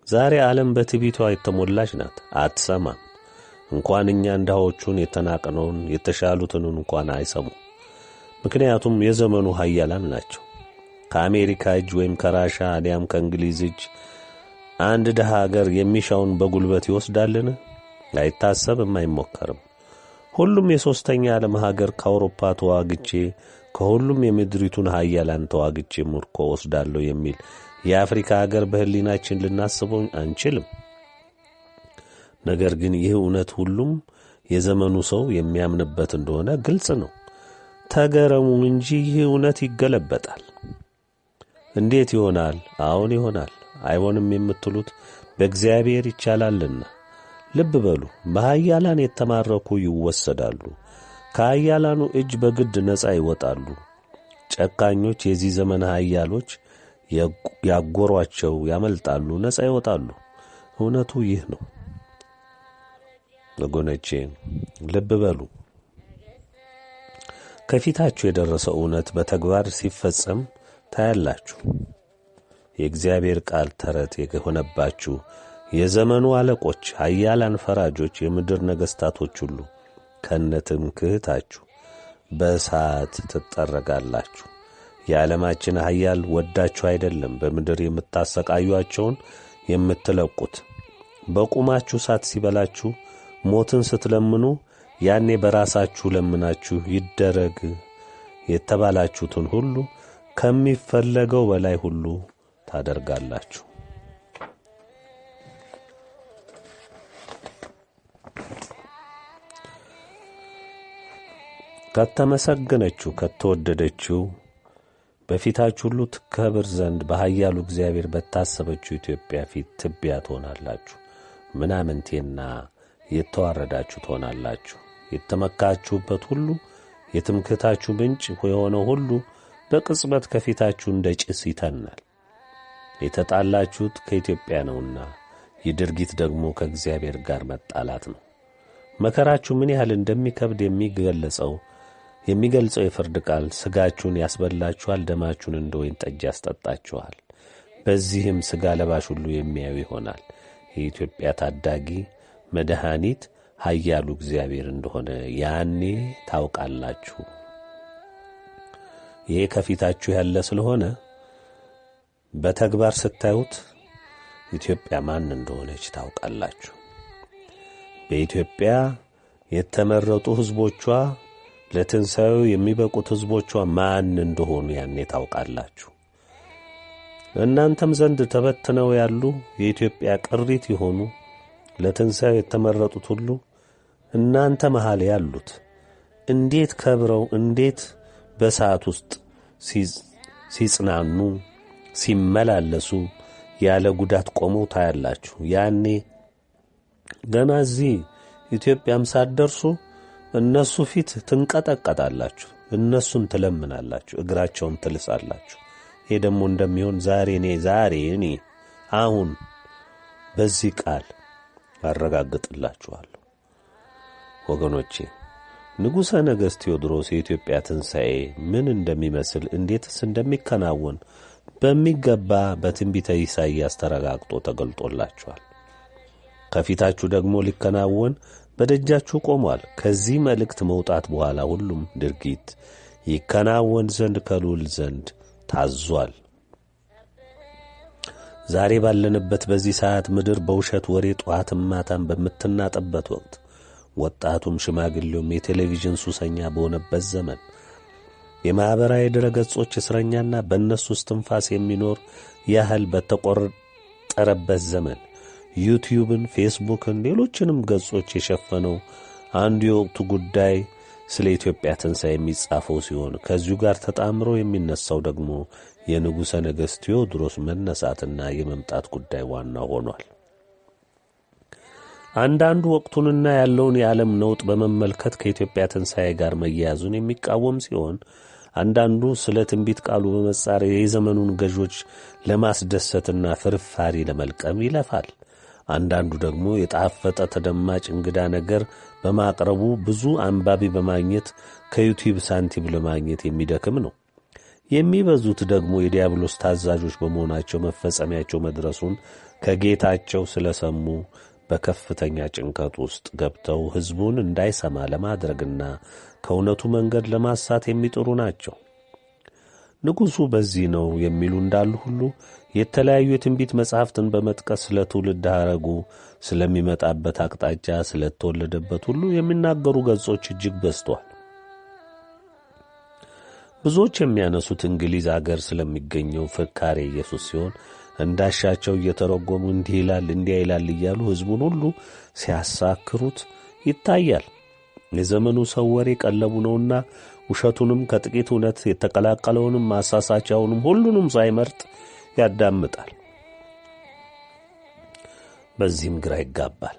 ዛሬ ዓለም በትዕቢቷ የተሞላች ናት። አትሰማም። እንኳን እኛ እንዳዎቹን የተናቅነውን የተሻሉትን እንኳን አይሰሙ። ምክንያቱም የዘመኑ ኃያላን ናቸው። ከአሜሪካ እጅ ወይም ከራሻ አሊያም ከእንግሊዝ እጅ አንድ ደሃ ሀገር የሚሻውን በጉልበት ይወስዳልን? አይታሰብም፣ አይሞከርም። ሁሉም የሶስተኛ ዓለም ሀገር ከአውሮፓ ተዋግቼ ከሁሉም የምድሪቱን ኃያላን ተዋግቼ ምርኮ ወስዳለሁ የሚል የአፍሪካ ሀገር በህሊናችን ልናስበው አንችልም። ነገር ግን ይህ እውነት ሁሉም የዘመኑ ሰው የሚያምንበት እንደሆነ ግልጽ ነው። ተገረሙ እንጂ ይህ እውነት ይገለበጣል። እንዴት ይሆናል? አዎን ይሆናል። አይሆንም የምትሉት በእግዚአብሔር ይቻላልና። ልብ በሉ፣ በኃያላን የተማረኩ ይወሰዳሉ፣ ከኃያላኑ እጅ በግድ ነፃ ይወጣሉ። ጨካኞች የዚህ ዘመን ኃያሎች ያጎሯቸው ያመልጣሉ፣ ነፃ ይወጣሉ። እውነቱ ይህ ነው። ወገኖቼ ልብ በሉ። ከፊታችሁ የደረሰው እውነት በተግባር ሲፈጸም ታያላችሁ። የእግዚአብሔር ቃል ተረት የሆነባችሁ የዘመኑ አለቆች፣ ኃያላን ፈራጆች፣ የምድር ነገሥታቶች ሁሉ ከነትምክህታችሁ በእሳት ትጠረጋላችሁ። የዓለማችን ኃያል ወዳችሁ አይደለም በምድር የምታሰቃዩአቸውን የምትለቁት። በቁማችሁ እሳት ሲበላችሁ ሞትን ስትለምኑ ያኔ በራሳችሁ ለምናችሁ ይደረግ የተባላችሁትን ሁሉ ከሚፈለገው በላይ ሁሉ ታደርጋላችሁ። ከተመሰገነችው ከተወደደችው በፊታችሁ ሁሉ ትከብር ዘንድ በኃያሉ እግዚአብሔር በታሰበችው ኢትዮጵያ ፊት ትቢያ ትሆናላችሁ። ምናምንቴና የተዋረዳችሁ ትሆናላችሁ። የተመካችሁበት ሁሉ የትምክህታችሁ ምንጭ የሆነው ሁሉ በቅጽበት ከፊታችሁ እንደ ጭስ ይተናል። የተጣላችሁት ከኢትዮጵያ ነውና ይህ ድርጊት ደግሞ ከእግዚአብሔር ጋር መጣላት ነው። መከራችሁ ምን ያህል እንደሚከብድ የሚገልጸው የፍርድ ቃል ሥጋችሁን ያስበላችኋል፣ ደማችሁን እንደ ወይን ጠጅ ያስጠጣችኋል። በዚህም ሥጋ ለባሽ ሁሉ የሚያዩ ይሆናል። የኢትዮጵያ ታዳጊ መድኃኒት ኃያሉ እግዚአብሔር እንደሆነ ያኔ ታውቃላችሁ። ይሄ ከፊታችሁ ያለ ስለሆነ በተግባር ስታዩት ኢትዮጵያ ማን እንደሆነች ታውቃላችሁ። በኢትዮጵያ የተመረጡ ሕዝቦቿ ለትንሣኤው የሚበቁት ሕዝቦቿ ማን እንደሆኑ ያኔ ታውቃላችሁ። እናንተም ዘንድ ተበትነው ያሉ የኢትዮጵያ ቅሪት የሆኑ ለትንሣኤው የተመረጡት ሁሉ እናንተ መሃል ያሉት እንዴት ከብረው እንዴት በሰዓት ውስጥ ሲጽናኑ ሲመላለሱ ያለ ጉዳት ቆመው ታያላችሁ። ያኔ ገና እዚህ ኢትዮጵያም ሳትደርሱ እነሱ ፊት ትንቀጠቀጣላችሁ፣ እነሱን ትለምናላችሁ፣ እግራቸውን ትልሳላችሁ። ይሄ ደግሞ እንደሚሆን ዛሬ እኔ አሁን በዚህ ቃል አረጋግጥላችኋለሁ። ወገኖቼ ንጉሠ ነገሥት ቴዎድሮስ የኢትዮጵያ ትንሣኤ ምን እንደሚመስል እንዴትስ እንደሚከናወን በሚገባ በትንቢተ ኢሳይያስ ተረጋግጦ ተገልጦላችኋል። ከፊታችሁ ደግሞ ሊከናወን በደጃችሁ ቆሟል። ከዚህ መልእክት መውጣት በኋላ ሁሉም ድርጊት ይከናወን ዘንድ ከልዑል ዘንድ ታዟል። ዛሬ ባለንበት በዚህ ሰዓት ምድር በውሸት ወሬ ጧትም ማታም በምትናጠበት ወቅት ወጣቱም ሽማግሌውም የቴሌቪዥን ሱሰኛ በሆነበት ዘመን የማኅበራዊ ድረገጾች እስረኛና በእነሱ እስትንፋስ የሚኖር ያህል በተቆጠረበት ዘመን ዩቲዩብን፣ ፌስቡክን፣ ሌሎችንም ገጾች የሸፈነው አንዱ የወቅቱ ጉዳይ ስለ ኢትዮጵያ ትንሣኤ የሚጻፈው ሲሆን ከዚሁ ጋር ተጣምሮ የሚነሳው ደግሞ የንጉሠ ነገሥት ቴዎድሮስ መነሳትና የመምጣት ጉዳይ ዋና ሆኗል። አንዳንዱ ወቅቱንና ያለውን የዓለም ነውጥ በመመልከት ከኢትዮጵያ ትንሣኤ ጋር መያያዙን የሚቃወም ሲሆን፣ አንዳንዱ ስለ ትንቢት ቃሉ በመጻረር የዘመኑን ገዦች ለማስደሰትና ፍርፋሪ ለመልቀም ይለፋል። አንዳንዱ ደግሞ የጣፈጠ ተደማጭ እንግዳ ነገር በማቅረቡ ብዙ አንባቢ በማግኘት ከዩቲዩብ ሳንቲም ለማግኘት የሚደክም ነው። የሚበዙት ደግሞ የዲያብሎስ ታዛዦች በመሆናቸው መፈጸሚያቸው መድረሱን ከጌታቸው ስለሰሙ በከፍተኛ ጭንቀት ውስጥ ገብተው ሕዝቡን እንዳይሰማ ለማድረግና ከእውነቱ መንገድ ለማሳት የሚጥሩ ናቸው። ንጉሡ በዚህ ነው የሚሉ እንዳሉ ሁሉ የተለያዩ የትንቢት መጻሕፍትን በመጥቀስ ስለ ትውልድ ሐረጉ፣ ስለሚመጣበት አቅጣጫ፣ ስለተወለደበት ሁሉ የሚናገሩ ገጾች እጅግ በዝተዋል። ብዙዎች የሚያነሱት እንግሊዝ አገር ስለሚገኘው ፍካሬ ኢየሱስ ሲሆን እንዳሻቸው እየተረጎሙ እንዲህ ይላል እንዲያ ይላል እያሉ ሕዝቡን ሁሉ ሲያሳክሩት ይታያል። የዘመኑ ሰው ወሬ ቀለቡ ነውና ውሸቱንም ከጥቂት እውነት የተቀላቀለውንም ማሳሳቻውንም ሁሉንም ሳይመርጥ ያዳምጣል። በዚህም ግራ ይጋባል።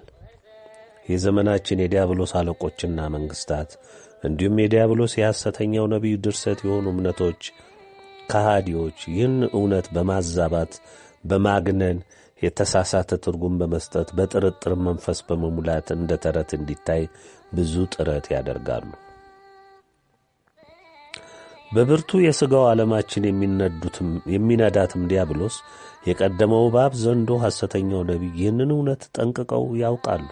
የዘመናችን የዲያብሎስ አለቆችና መንግስታት እንዲሁም የዲያብሎስ የሐሰተኛው ነቢይ ድርሰት የሆኑ እምነቶች ከሃዲዎች ይህን እውነት በማዛባት በማግነን የተሳሳተ ትርጉም በመስጠት በጥርጥር መንፈስ በመሙላት እንደ ተረት እንዲታይ ብዙ ጥረት ያደርጋሉ። በብርቱ የሥጋው ዓለማችን የሚነዳትም ዲያብሎስ የቀደመው እባብ ዘንዶ ሐሰተኛው ነቢይ ይህንን እውነት ጠንቅቀው ያውቃሉ።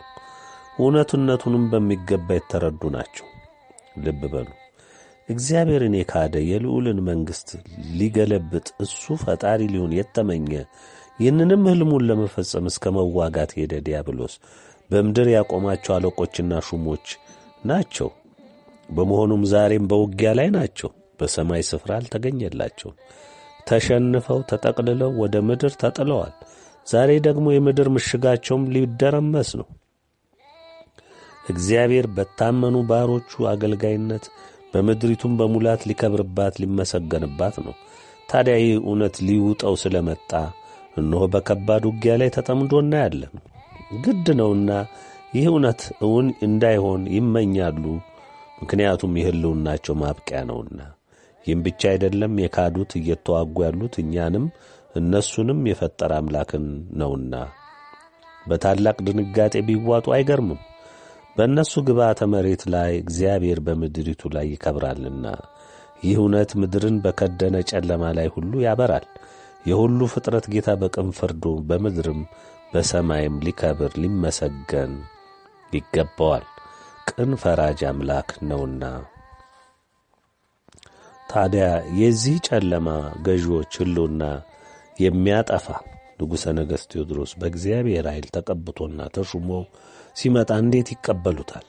እውነትነቱንም በሚገባ የተረዱ ናቸው። ልብ በሉ። እግዚአብሔርን የካደ የልዑልን መንግሥት ሊገለብጥ እሱ ፈጣሪ ሊሆን የተመኘ ይህንንም ሕልሙን ለመፈጸም እስከ መዋጋት ሄደ ዲያብሎስ በምድር ያቆማቸው አለቆችና ሹሞች ናቸው። በመሆኑም ዛሬም በውጊያ ላይ ናቸው። በሰማይ ስፍራ አልተገኘላቸውም። ተሸንፈው ተጠቅልለው ወደ ምድር ተጥለዋል። ዛሬ ደግሞ የምድር ምሽጋቸውም ሊደረመስ ነው። እግዚአብሔር በታመኑ ባሮቹ አገልጋይነት በምድሪቱም በሙላት ሊከብርባት ሊመሰገንባት ነው። ታዲያ ይህ እውነት ሊውጠው ስለመጣ እነሆ በከባድ ውጊያ ላይ ተጠምዶ እናያለን። ግድ ነውና ይህ እውነት እውን እንዳይሆን ይመኛሉ። ምክንያቱም የሕልውናቸው ማብቂያ ነውና። ይህም ብቻ አይደለም፣ የካዱት እየተዋጉ ያሉት እኛንም እነሱንም የፈጠረ አምላክን ነውና በታላቅ ድንጋጤ ቢዋጡ አይገርምም። በእነሱ ግብዓተ መሬት ላይ እግዚአብሔር በምድሪቱ ላይ ይከብራልና ይህ እውነት ምድርን በከደነ ጨለማ ላይ ሁሉ ያበራል። የሁሉ ፍጥረት ጌታ በቅን ፍርዱ በምድርም በሰማይም ሊከብር ሊመሰገን ይገባዋል። ቅን ፈራጅ አምላክ ነውና። ታዲያ የዚህ ጨለማ ገዢዎች ሕልውና የሚያጠፋ ንጉሠ ነገሥት ቴዎድሮስ በእግዚአብሔር ኃይል ተቀብቶና ተሹሞ ሲመጣ እንዴት ይቀበሉታል?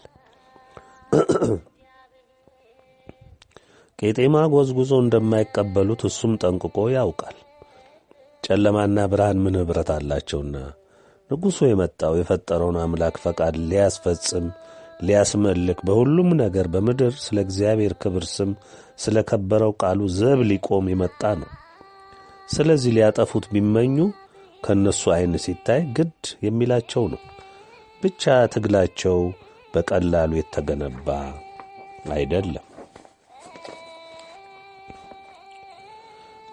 ቄጤማ ጎዝጉዞ እንደማይቀበሉት እሱም ጠንቅቆ ያውቃል። ጨለማና ብርሃን ምን ኅብረት አላቸውና ንጉሡ የመጣው የፈጠረውን አምላክ ፈቃድ ሊያስፈጽም ሊያስመልክ፣ በሁሉም ነገር በምድር ስለ እግዚአብሔር ክብር ስም ስለ ከበረው ቃሉ ዘብ ሊቆም የመጣ ነው። ስለዚህ ሊያጠፉት ቢመኙ ከእነሱ ዐይን ሲታይ ግድ የሚላቸው ነው። ብቻ ትግላቸው በቀላሉ የተገነባ አይደለም።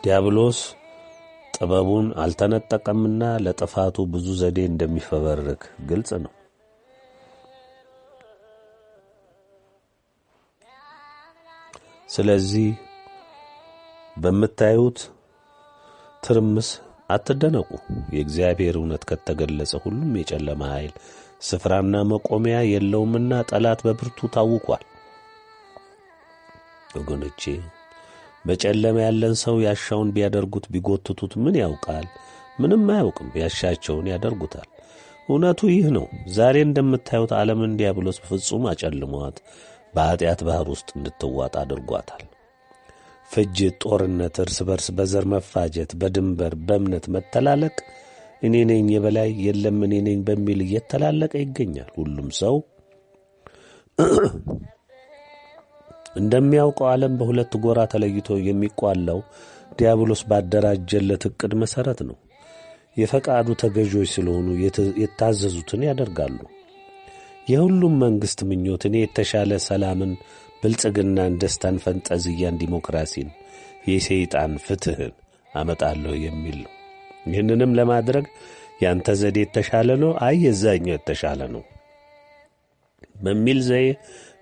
ዲያብሎስ ጥበቡን አልተነጠቀምና ለጥፋቱ ብዙ ዘዴ እንደሚፈበርክ ግልጽ ነው። ስለዚህ በምታዩት ትርምስ አትደነቁ። የእግዚአብሔር እውነት ከተገለጸ ሁሉም የጨለማ ኃይል ስፍራና መቆሚያ የለውምና ጠላት በብርቱ ታውቋል። ወገኖቼ በጨለማ ያለን ሰው ያሻውን ቢያደርጉት ቢጎትቱት ምን ያውቃል? ምንም አያውቅም። ያሻቸውን ያደርጉታል። እውነቱ ይህ ነው። ዛሬ እንደምታዩት ዓለምን ዲያብሎስ በፍጹም አጨልሟት በኀጢአት ባሕር ውስጥ እንድትዋጥ አድርጓታል። ፍጅት፣ ጦርነት፣ እርስ በርስ በዘር መፋጀት፣ በድንበር በእምነት መተላለቅ፣ እኔ ነኝ የበላይ የለም እኔ ነኝ በሚል እየተላለቀ ይገኛል። ሁሉም ሰው እንደሚያውቀው ዓለም በሁለት ጎራ ተለይቶ የሚቋላው ዲያብሎስ ባደራጀለት ዕቅድ መሠረት ነው። የፈቃዱ ተገዦች ስለሆኑ የታዘዙትን ያደርጋሉ። የሁሉም መንግሥት ምኞት እኔ የተሻለ ሰላምን፣ ብልጽግናን፣ ደስታን፣ ፈንጠዝያን፣ ዲሞክራሲን፣ የሰይጣን ፍትሕን አመጣለሁ የሚል ነው። ይህንንም ለማድረግ ያንተ ዘዴ የተሻለ ነው፣ አይ የዛኛው የተሻለ ነው በሚል ዘዬ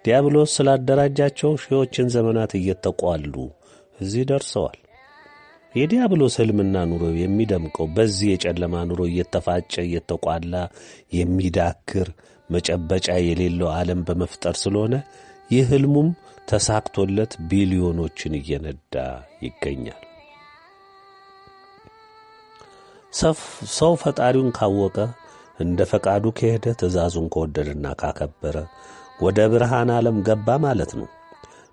ዲያብሎስ ስላደራጃቸው ሺዎችን ዘመናት እየተቋሉ እዚህ ደርሰዋል። የዲያብሎስ ሕልምና ኑሮ የሚደምቀው በዚህ የጨለማ ኑሮ እየተፋጨ እየተቋላ የሚዳክር መጨበጫ የሌለው ዓለም በመፍጠር ስለሆነ ይህ ሕልሙም ተሳክቶለት ቢሊዮኖችን እየነዳ ይገኛል። ሰው ፈጣሪውን ካወቀ እንደ ፈቃዱ ከሄደ ትእዛዙን ከወደደና ካከበረ ወደ ብርሃን ዓለም ገባ ማለት ነው።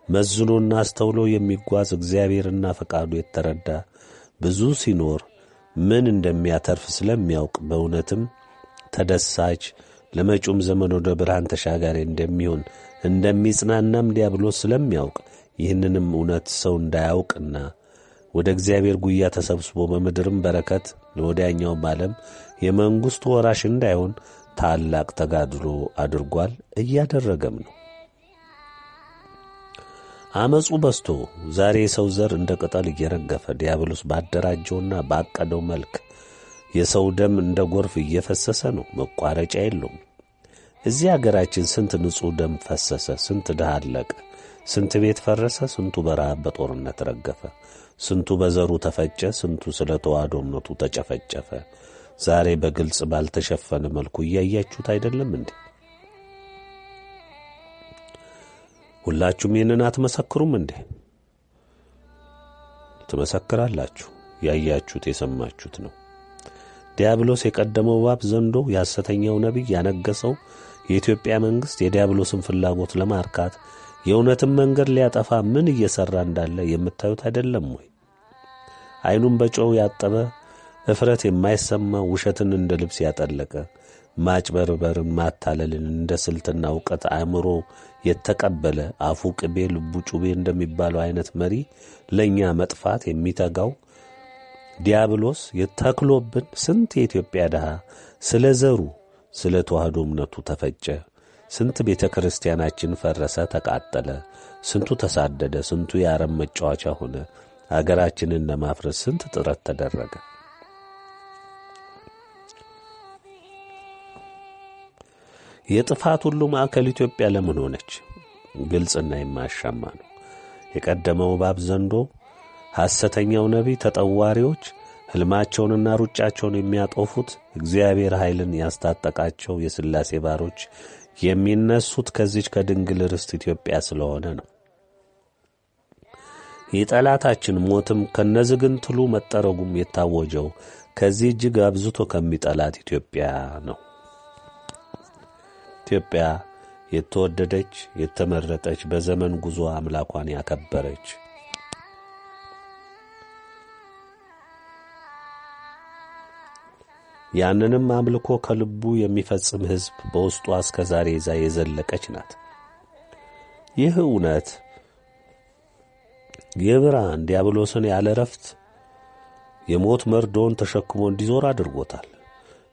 መዝኖና አስተውሎ የሚጓዝ እግዚአብሔርና ፈቃዱ የተረዳ ብዙ ሲኖር ምን እንደሚያተርፍ ስለሚያውቅ በእውነትም ተደሳች ለመጪውም ዘመን ወደ ብርሃን ተሻጋሪ እንደሚሆን እንደሚጽናናም ዲያብሎስ ስለሚያውቅ ይህንንም እውነት ሰው እንዳያውቅና ወደ እግዚአብሔር ጉያ ተሰብስቦ በምድርም በረከት ለወዲያኛውም ዓለም የመንግሥቱ ወራሽ እንዳይሆን ታላቅ ተጋድሎ አድርጓል፣ እያደረገም ነው። አመፁ በዝቶ ዛሬ የሰው ዘር እንደ ቅጠል እየረገፈ ዲያብሎስ ባደራጀውና ባቀደው መልክ የሰው ደም እንደ ጎርፍ እየፈሰሰ ነው፣ መቋረጫ የለውም። እዚህ አገራችን ስንት ንጹሕ ደም ፈሰሰ፣ ስንት ድሃ አለቀ፣ ስንት ቤት ፈረሰ፣ ስንቱ በረሃብ በጦርነት ረገፈ፣ ስንቱ በዘሩ ተፈጨ፣ ስንቱ ስለ ተዋህዶ እምነቱ ተጨፈጨፈ። ዛሬ በግልጽ ባልተሸፈነ መልኩ እያያችሁት አይደለም እንዴ? ሁላችሁም ይህንን አትመሰክሩም እንዴ? ትመሰክራላችሁ። ያያችሁት የሰማችሁት ነው። ዲያብሎስ የቀደመው እባብ ዘንዶ፣ የሐሰተኛው ነቢይ ያነገሰው የኢትዮጵያ መንግሥት የዲያብሎስን ፍላጎት ለማርካት የእውነትን መንገድ ሊያጠፋ ምን እየሠራ እንዳለ የምታዩት አይደለም ወይ? ዐይኑን በጨው ያጠበ እፍረት የማይሰማ ውሸትን እንደ ልብስ ያጠለቀ ማጭበርበርን ማታለልን እንደ ስልትና ዕውቀት አእምሮ የተቀበለ አፉ ቅቤ ልቡ ጩቤ እንደሚባለው አይነት መሪ ለእኛ መጥፋት የሚተጋው ዲያብሎስ የተክሎብን ስንት የኢትዮጵያ ድሃ ስለ ዘሩ ስለ ተዋህዶ እምነቱ ተፈጨ። ስንት ቤተ ክርስቲያናችን ፈረሰ፣ ተቃጠለ። ስንቱ ተሳደደ፣ ስንቱ የአረም መጫወቻ ሆነ። አገራችንን ለማፍረስ ስንት ጥረት ተደረገ። የጥፋት ሁሉ ማዕከል ኢትዮጵያ ለምን ሆነች? ግልጽና የማያሻማ ነው። የቀደመው እባብ ዘንዶ፣ ሐሰተኛው ነቢይ፣ ተጠዋሪዎች ሕልማቸውንና ሩጫቸውን የሚያጦፉት እግዚአብሔር ኃይልን ያስታጠቃቸው የሥላሴ ባሮች የሚነሱት ከዚች ከድንግል ርስት ኢትዮጵያ ስለሆነ ነው። የጠላታችን ሞትም ከነዝግንትሉ መጠረጉም የታወጀው ከዚህ እጅግ አብዝቶ ከሚጠላት ኢትዮጵያ ነው። ኢትዮጵያ የተወደደች የተመረጠች በዘመን ጉዞ አምላኳን ያከበረች ያንንም አምልኮ ከልቡ የሚፈጽም ሕዝብ በውስጧ እስከ ዛሬ ይዛ የዘለቀች ናት። ይህ እውነት የብርሃን ዲያብሎስን ያለ ረፍት የሞት መርዶውን ተሸክሞ እንዲዞር አድርጎታል።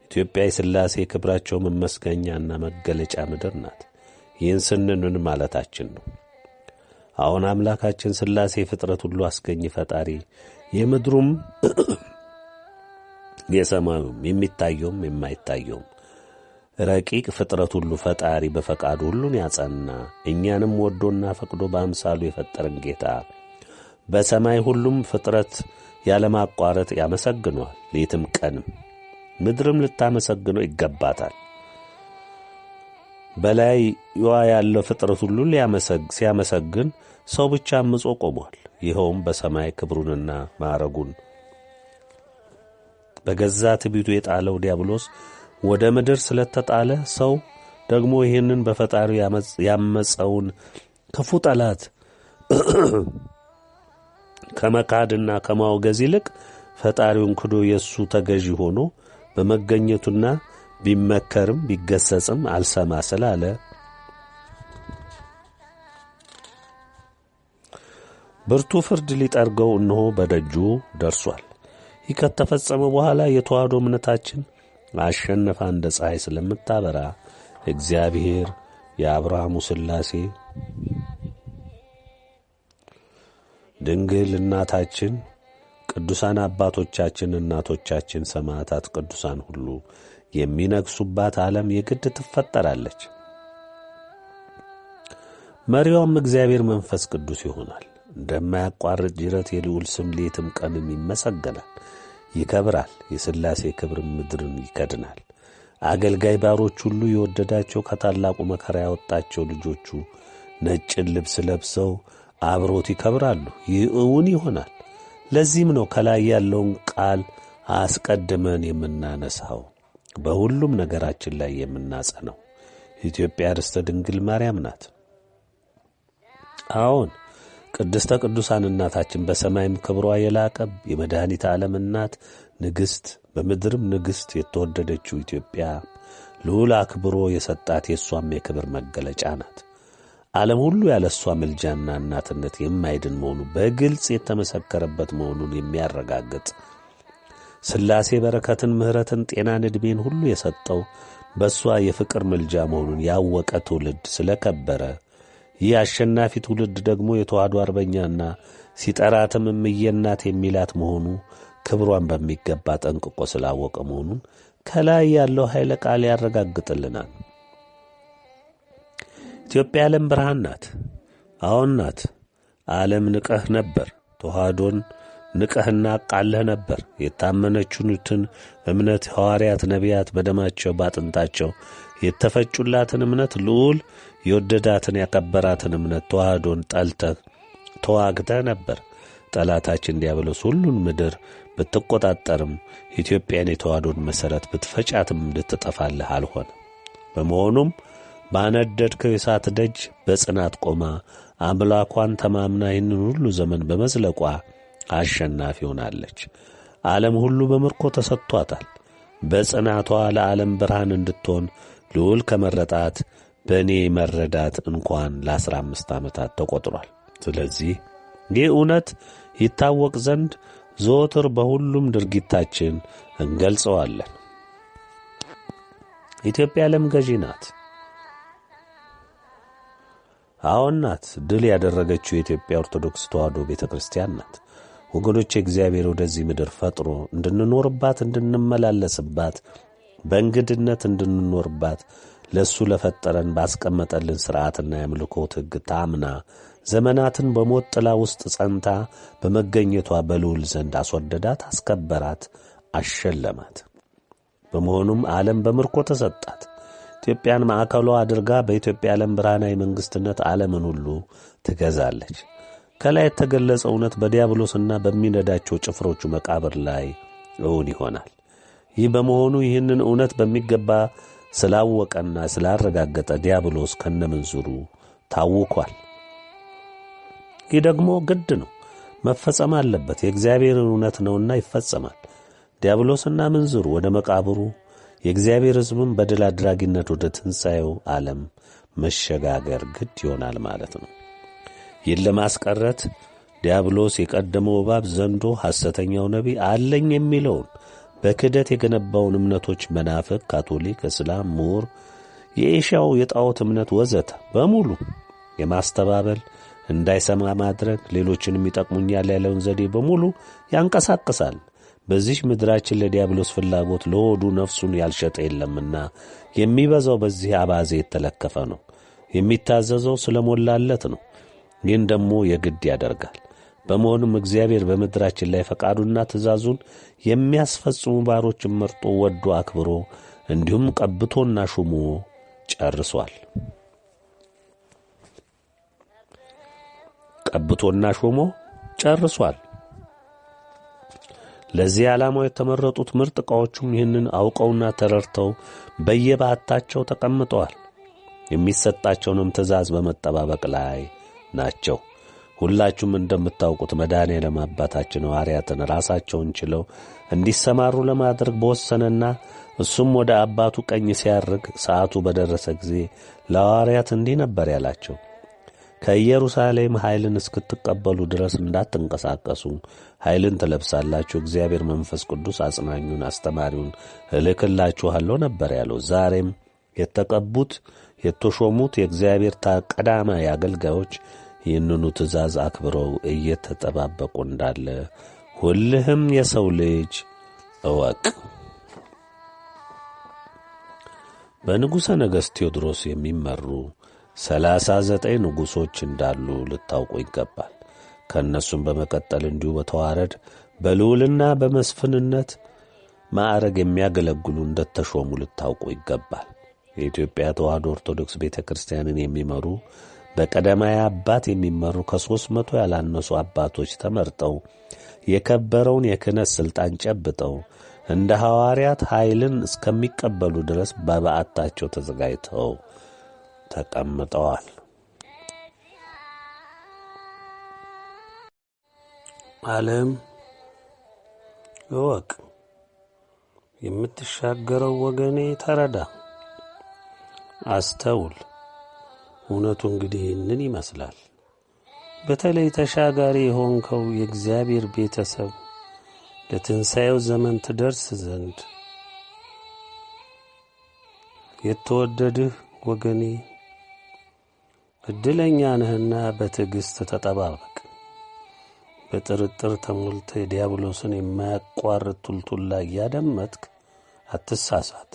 ኢትዮጵያ የሥላሴ ክብራቸው መመስገኛና መገለጫ ምድር ናት። ይህን ስንል ምን ማለታችን ነው? አሁን አምላካችን ሥላሴ ፍጥረት ሁሉ አስገኝ ፈጣሪ፣ የምድሩም የሰማዩም የሚታየውም የማይታየውም ረቂቅ ፍጥረት ሁሉ ፈጣሪ፣ በፈቃዱ ሁሉን ያጸና እኛንም ወዶና ፈቅዶ በአምሳሉ የፈጠረን ጌታ በሰማይ ሁሉም ፍጥረት ያለማቋረጥ ያመሰግነዋል። ሌትም ቀንም ምድርም ልታመሰግነው ይገባታል። በላይዋ ያለው ፍጥረት ሁሉ ሲያመሰግን ሰው ብቻ አምጾ ቆሟል። ይኸውም በሰማይ ክብሩንና ማዕረጉን በገዛ ትዕቢቱ የጣለው ዲያብሎስ ወደ ምድር ስለተጣለ ሰው ደግሞ ይህንን በፈጣሪው ያመፀውን ክፉ ጠላት ከመካድና ከማውገዝ ይልቅ ፈጣሪውን ክዶ የእሱ ተገዢ ሆኖ በመገኘቱና ቢመከርም ቢገሰጽም አልሰማ ስላለ ብርቱ ፍርድ ሊጠርገው እነሆ በደጁ ደርሷል። ይህ ከተፈጸመ በኋላ የተዋህዶ እምነታችን አሸነፋ እንደ ፀሐይ ስለምታበራ እግዚአብሔር የአብርሃሙ ሥላሴ ድንግል እናታችን፣ ቅዱሳን አባቶቻችን፣ እናቶቻችን፣ ሰማዕታት፣ ቅዱሳን ሁሉ የሚነግሱባት ዓለም የግድ ትፈጠራለች። መሪዋም እግዚአብሔር መንፈስ ቅዱስ ይሆናል። እንደማያቋርጥ ጅረት የልዑል ስም ሌትም ቀንም ይመሰገናል፣ ይከብራል። የሥላሴ ክብር ምድርን ይከድናል። አገልጋይ ባሮች ሁሉ የወደዳቸው ከታላቁ መከራ ያወጣቸው ልጆቹ ነጭን ልብስ ለብሰው አብሮት ይከብራሉ። ይህ እውን ይሆናል። ለዚህም ነው ከላይ ያለውን ቃል አስቀድመን የምናነሳው፣ በሁሉም ነገራችን ላይ የምናጸነው። ኢትዮጵያ ርስተ ድንግል ማርያም ናት። አዎን ቅድስተ ቅዱሳን እናታችን በሰማይም ክብሯ የላቀ የመድኃኒት ዓለም እናት ንግሥት፣ በምድርም ንግሥት የተወደደችው ኢትዮጵያ ልዑል አክብሮ የሰጣት የእሷም የክብር መገለጫ ናት። ዓለም ሁሉ ያለ እሷ ምልጃና እናትነት የማይድን መሆኑ በግልጽ የተመሰከረበት መሆኑን የሚያረጋግጥ ሥላሴ በረከትን፣ ምሕረትን፣ ጤናን፣ ዕድሜን ሁሉ የሰጠው በእሷ የፍቅር ምልጃ መሆኑን ያወቀ ትውልድ ስለከበረ ይህ አሸናፊ ትውልድ ደግሞ የተዋሕዶ አርበኛና ሲጠራትም እምዬ እናት የሚላት መሆኑ ክብሯን በሚገባ ጠንቅቆ ስላወቀ መሆኑን ከላይ ያለው ኃይለ ቃል ያረጋግጥልናል። ኢትዮጵያ ዓለም ብርሃን ናት። አዎን ናት። ዓለም ንቀህ ነበር፣ ተዋሕዶን ንቀህና ቃለህ ነበር። የታመነችኑትን እምነት ሐዋርያት፣ ነቢያት በደማቸው ባጥንታቸው የተፈጩላትን እምነት ልዑል የወደዳትን ያከበራትን እምነት ተዋሕዶን ጠልተህ ተዋግተህ ነበር። ጠላታችን ዲያብሎስ ሁሉን ምድር ብትቆጣጠርም ኢትዮጵያን የተዋሕዶን መሠረት ብትፈጫትም ልትጠፋልህ አልሆነም። በመሆኑም ባነደድከው የእሳት ደጅ በጽናት ቆማ አምላኳን ተማምና ይህንን ሁሉ ዘመን በመዝለቋ አሸናፊ ሆናለች። ዓለም ሁሉ በምርኮ ተሰጥቷታል። በጽናቷ ለዓለም ብርሃን እንድትሆን ልዑል ከመረጣት በእኔ መረዳት እንኳን ለ15 ዓመታት ተቆጥሯል። ስለዚህ ይህ እውነት ይታወቅ ዘንድ ዘወትር በሁሉም ድርጊታችን እንገልጸዋለን። ኢትዮጵያ ዓለም ገዢ ናት። አዎን ናት። ድል ያደረገችው የኢትዮጵያ ኦርቶዶክስ ተዋሕዶ ቤተ ክርስቲያን ናት። ወገኖች፣ እግዚአብሔር ወደዚህ ምድር ፈጥሮ እንድንኖርባት፣ እንድንመላለስባት፣ በእንግድነት እንድንኖርባት ለእሱ ለፈጠረን ባስቀመጠልን ሥርዓትና የአምልኮት ሕግ ታምና ዘመናትን በሞት ጥላ ውስጥ ጸንታ በመገኘቷ በልዑል ዘንድ አስወደዳት፣ አስከበራት፣ አሸለማት። በመሆኑም ዓለም በምርኮ ተሰጣት። ኢትዮጵያን ማዕከሏ አድርጋ በኢትዮጵያ ዓለም ብርሃናዊ መንግሥትነት ዓለምን ሁሉ ትገዛለች። ከላይ የተገለጸ እውነት በዲያብሎስና በሚነዳቸው ጭፍሮቹ መቃብር ላይ እውን ይሆናል። ይህ በመሆኑ ይህንን እውነት በሚገባ ስላወቀና ስላረጋገጠ ዲያብሎስ ከነምንዝሩ ታውኳል። ይህ ደግሞ ግድ ነው፣ መፈጸም አለበት። የእግዚአብሔርን እውነት ነውና ይፈጸማል። ዲያብሎስና ምንዝሩ ወደ መቃብሩ፣ የእግዚአብሔር ሕዝብም በድል አድራጊነት ወደ ትንሣኤው ዓለም መሸጋገር ግድ ይሆናል ማለት ነው። ይህን ለማስቀረት ዲያብሎስ የቀደመው እባብ ዘንዶ፣ ሐሰተኛው ነቢይ አለኝ የሚለውን በክደት የገነባውን እምነቶች መናፍቅ፣ ካቶሊክ፣ እስላም፣ ምሁር፣ የኤሻው የጣዖት እምነት ወዘተ በሙሉ የማስተባበል እንዳይሰማ ማድረግ፣ ሌሎችንም ይጠቅሙኛል ያለውን ዘዴ በሙሉ ያንቀሳቅሳል። በዚህ ምድራችን ለዲያብሎስ ፍላጎት ለሆዱ ነፍሱን ያልሸጠ የለምና የሚበዛው በዚህ አባዜ የተለከፈ ነው። የሚታዘዘው ስለሞላለት ነው። ይህን ደግሞ የግድ ያደርጋል። በመሆኑም እግዚአብሔር በምድራችን ላይ ፈቃዱና ትእዛዙን የሚያስፈጽሙ ባሮችን መርጦ ወዶ አክብሮ እንዲሁም ቀብቶና ሹሞ ጨርሷል። ቀብቶና ሾሞ ጨርሷል። ለዚህ ዓላማው የተመረጡት ምርጥ ዕቃዎቹም ይህንን አውቀውና ተረድተው በየባታቸው ተቀምጠዋል። የሚሰጣቸውንም ትእዛዝ በመጠባበቅ ላይ ናቸው። ሁላችሁም እንደምታውቁት መድኃኔዓለም አባታችን ሐዋርያትን ራሳቸውን ችለው እንዲሰማሩ ለማድረግ በወሰነና እሱም ወደ አባቱ ቀኝ ሲያርግ ሰዓቱ በደረሰ ጊዜ ለሐዋርያት እንዲህ ነበር ያላቸው። ከኢየሩሳሌም ኃይልን እስክትቀበሉ ድረስ እንዳትንቀሳቀሱ ኃይልን ትለብሳላችሁ። እግዚአብሔር መንፈስ ቅዱስ አጽናኙን፣ አስተማሪውን እልክላችኋለሁ ነበር ያለው። ዛሬም የተቀቡት የተሾሙት የእግዚአብሔር ቀዳማዊ አገልጋዮች ይህንኑ ትእዛዝ አክብረው እየተጠባበቁ እንዳለ ሁልህም የሰው ልጅ እወቅ። በንጉሠ ነገሥት ቴዎድሮስ የሚመሩ 39 ንጉሶች እንዳሉ ልታውቁ ይገባል። ከእነሱም በመቀጠል እንዲሁ በተዋረድ በልዑልና በመስፍንነት ማዕረግ የሚያገለግሉ እንደተሾሙ ልታውቁ ይገባል። የኢትዮጵያ ተዋሕዶ ኦርቶዶክስ ቤተ ክርስቲያንን የሚመሩ በቀዳማዊ አባት የሚመሩ 300 ያላነሱ አባቶች ተመርጠው የከበረውን የክህነት ሥልጣን ጨብጠው እንደ ሐዋርያት ኃይልን እስከሚቀበሉ ድረስ በበዓታቸው ተዘጋጅተው ተቀምጠዋል። ዓለም እወቅ፣ የምትሻገረው ወገኔ ተረዳ፣ አስተውል። እውነቱ እንግዲህ ይህንን ይመስላል። በተለይ ተሻጋሪ የሆንከው የእግዚአብሔር ቤተሰብ ለትንሣኤው ዘመን ትደርስ ዘንድ የተወደድህ ወገኔ ዕድለኛ ነህና በትዕግሥት ተጠባበቅ። በጥርጥር ተሞልተ የዲያብሎስን የማያቋርጥ ቱልቱላ እያደመጥክ አትሳሳት።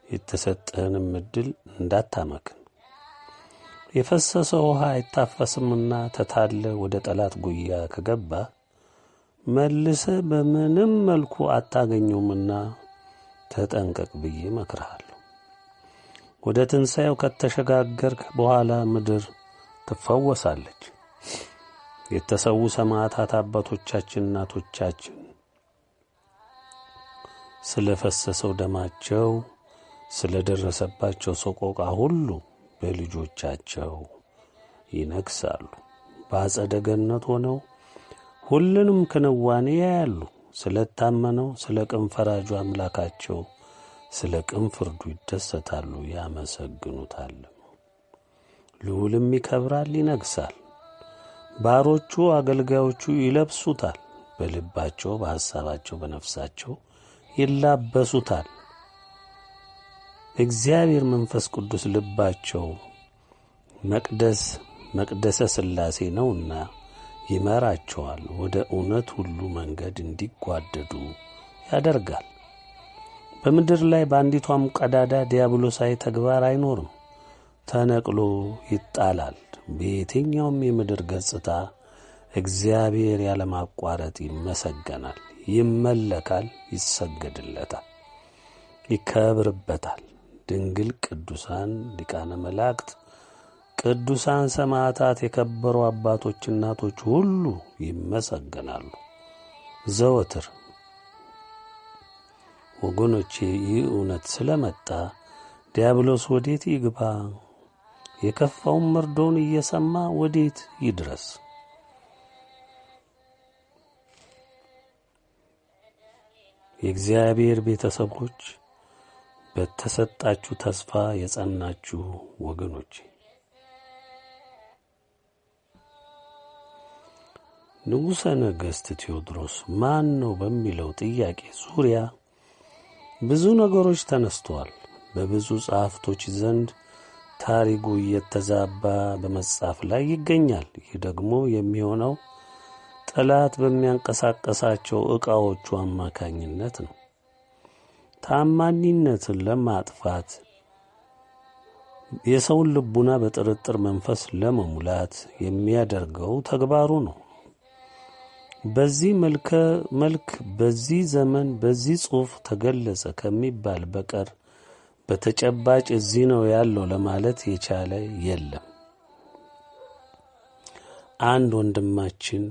የተሰጠህንም ዕድል እንዳታመክን። የፈሰሰ ውሃ አይታፈስምና ተታለ ወደ ጠላት ጉያ ከገባ መልሰ በምንም መልኩ አታገኘውምና ተጠንቀቅ ብዬ መክርሃለሁ። ወደ ትንሣኤው ከተሸጋገርክ በኋላ ምድር ትፈወሳለች። የተሰዉ ሰማዕታት አባቶቻችን፣ እናቶቻችን ስለ ፈሰሰው ደማቸው፣ ስለ ደረሰባቸው ሰቆቃ ሁሉ በልጆቻቸው ይነግሣሉ። በአጸደ ገነት ሆነው ሁሉንም ክንዋኔ ያያሉ። ስለ ታመነው ስለ ቅን ፈራጁ አምላካቸው ስለ ቅን ፍርዱ ይደሰታሉ፣ ያመሰግኑታል። ልዑልም ይከብራል፣ ይነግሣል። ባሮቹ አገልጋዮቹ ይለብሱታል። በልባቸው በሐሳባቸው በነፍሳቸው ይላበሱታል። እግዚአብሔር መንፈስ ቅዱስ ልባቸው መቅደሰ ሥላሴ ነውና ይመራቸዋል። ወደ እውነት ሁሉ መንገድ እንዲጓደዱ ያደርጋል። በምድር ላይ በአንዲቷም ቀዳዳ ዲያብሎሳዊ ተግባር አይኖርም። ተነቅሎ ይጣላል። በየትኛውም የምድር ገጽታ እግዚአብሔር ያለማቋረጥ ይመሰገናል፣ ይመለካል፣ ይሰገድለታል፣ ይከብርበታል። ድንግል፣ ቅዱሳን ሊቃነ መላእክት፣ ቅዱሳን ሰማዕታት፣ የከበሩ አባቶች፣ እናቶች ሁሉ ይመሰገናሉ ዘወትር። ወገኖቼ ይህ እውነት ስለመጣ ዲያብሎስ ወዴት ይግባ? የከፋውን መርዶውን እየሰማ ወዴት ይድረስ? የእግዚአብሔር ቤተሰቦች፣ በተሰጣችሁ ተስፋ የጸናችሁ ወገኖቼ፣ ንጉሠ ነገሥት ቴዎድሮስ ማን ነው በሚለው ጥያቄ ዙሪያ ብዙ ነገሮች ተነስተዋል። በብዙ ጸሐፍቶች ዘንድ ታሪኩ እየተዛባ በመጻፍ ላይ ይገኛል። ይህ ደግሞ የሚሆነው ጠላት በሚያንቀሳቀሳቸው ዕቃዎቹ አማካኝነት ነው። ታማኝነትን ለማጥፋት የሰውን ልቡና በጥርጥር መንፈስ ለመሙላት የሚያደርገው ተግባሩ ነው። በዚህ መልክ በዚህ ዘመን በዚህ ጽሑፍ ተገለጸ ከሚባል በቀር በተጨባጭ እዚህ ነው ያለው ለማለት የቻለ የለም። አንድ ወንድማችን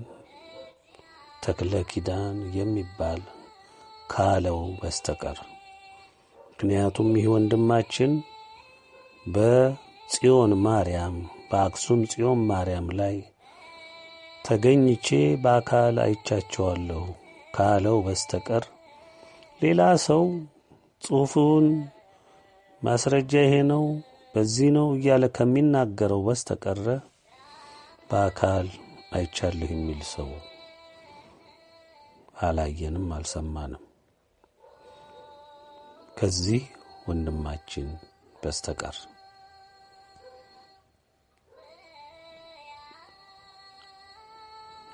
ተክለ ኪዳን የሚባል ካለው በስተቀር። ምክንያቱም ይህ ወንድማችን በጽዮን ማርያም በአክሱም ጽዮን ማርያም ላይ ተገኝቼ በአካል አይቻቸዋለሁ ካለው በስተቀር ሌላ ሰው ጽሑፉን ማስረጃ ይሄ ነው በዚህ ነው እያለ ከሚናገረው በስተቀር በአካል አይቻለሁ የሚል ሰው አላየንም፣ አልሰማንም ከዚህ ወንድማችን በስተቀር።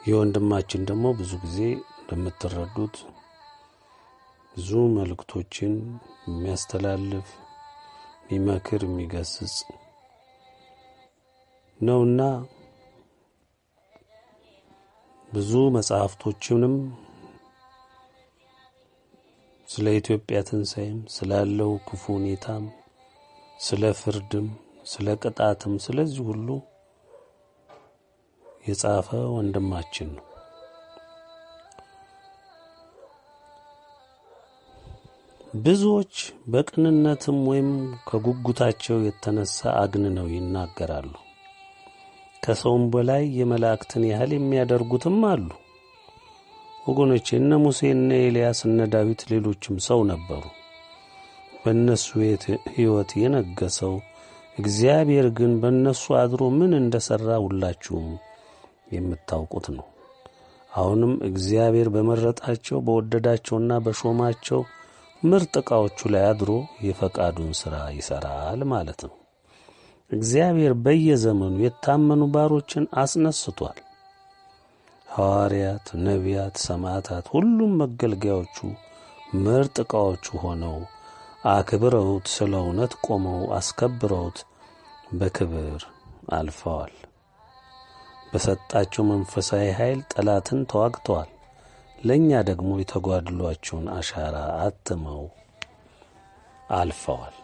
የወንድማችን ደግሞ ብዙ ጊዜ እንደምትረዱት ብዙ መልእክቶችን የሚያስተላልፍ የሚመክር የሚገስጽ ነውና ብዙ መጽሐፍቶችንም ስለ ኢትዮጵያ ትንሣኤም ስላለው ክፉ ሁኔታም ስለ ፍርድም ስለ ቅጣትም ስለዚህ ሁሉ የጻፈ ወንድማችን ነው። ብዙዎች በቅንነትም ወይም ከጉጉታቸው የተነሳ አግንነው ይናገራሉ። ከሰውም በላይ የመላእክትን ያህል የሚያደርጉትም አሉ። ወገኖቼ እነ ሙሴ፣ እነ ኤልያስ፣ እነ ዳዊት ሌሎችም ሰው ነበሩ። በእነሱ ሕይወት የነገሰው እግዚአብሔር ግን በእነሱ አድሮ ምን እንደሠራ ሁላችሁም የምታውቁት ነው። አሁንም እግዚአብሔር በመረጣቸው በወደዳቸውና በሾማቸው ምርጥ ዕቃዎቹ ላይ አድሮ የፈቃዱን ሥራ ይሠራል ማለት ነው። እግዚአብሔር በየዘመኑ የታመኑ ባሮችን አስነስቷል። ሐዋርያት፣ ነቢያት፣ ሰማዕታት ሁሉም መገልገያዎቹ ምርጥ ዕቃዎቹ ሆነው አክብረውት ስለ እውነት ቆመው አስከብረውት በክብር አልፈዋል። በሰጣቸው መንፈሳዊ ኃይል ጠላትን ተዋግተዋል። ለእኛ ደግሞ የተጓድሏቸውን አሻራ አትመው አልፈዋል።